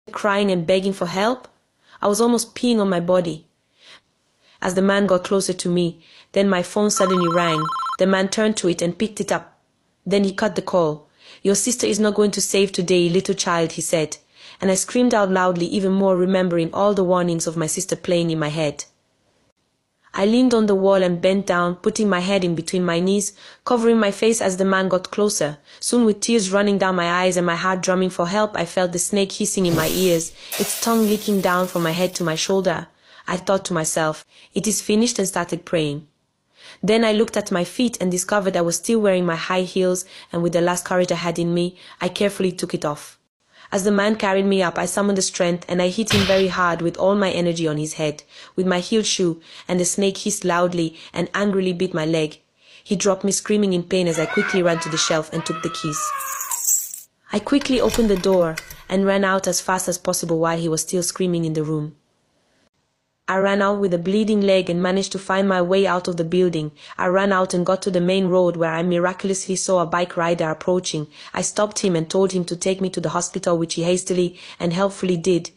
crying and begging for help. I was almost peeing on my body. As the man got closer to me, then my phone suddenly rang. The man turned to it and picked it up. Then he cut the call. "Your sister is not going to save today, little child," he said. And I screamed out loudly, even more remembering all the warnings of my sister playing in my head. I leaned on the wall and bent down, putting my head in between my knees, covering my face as the man got closer. Soon, with tears running down my eyes and my heart drumming for help, I felt the snake hissing in my ears, its tongue leaking down from my head to my shoulder. I thought to myself, "It is finished," and started praying. Then I looked at my feet and discovered I was still wearing my high heels, and with the last courage I had in me, I carefully took it off. As the man carried me up, I summoned the strength and I hit him very hard with all my energy on his head, with my heel shoe, and the snake hissed loudly and angrily bit my leg. He dropped me screaming in pain as I quickly ran to the shelf and took the keys. I quickly opened the door and ran out as fast as possible while he was still screaming in the room. I ran out with a bleeding leg and managed to find my way out of the building. I ran out and got to the main road where I miraculously saw a bike rider approaching. I stopped him and told him to take me to the hospital, which he hastily and helpfully did.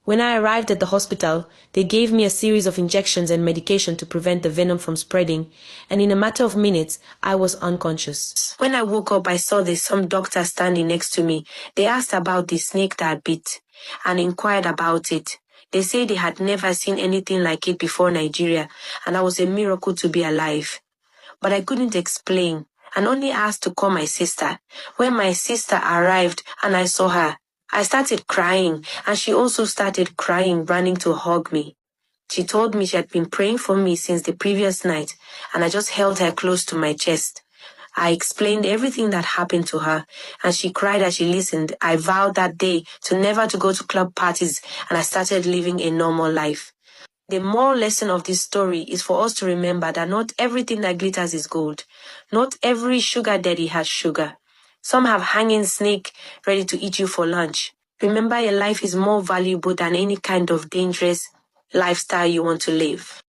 When I arrived at the hospital, they gave me a series of injections and medication to prevent the venom from spreading, and in a matter of minutes, I was unconscious. When I woke up, I saw there's some doctor standing next to me. They asked about the snake that bit and inquired about it. They say they had never seen anything like it before Nigeria, and that was a miracle to be alive. But I couldn't explain, and only asked to call my sister. When my sister arrived and I saw her, I started crying, and she also started crying, running to hug me. She told me she had been praying for me since the previous night, and I just held her close to my chest. I explained everything that happened to her, and she cried as she listened. I vowed that day to never to go to club parties, and I started living a normal life. The moral lesson of this story is for us to remember that not everything that glitters is gold. Not every sugar daddy has sugar. Some have hanging snake ready to eat you for lunch. Remember, your life is more valuable than any kind of dangerous lifestyle you want to live.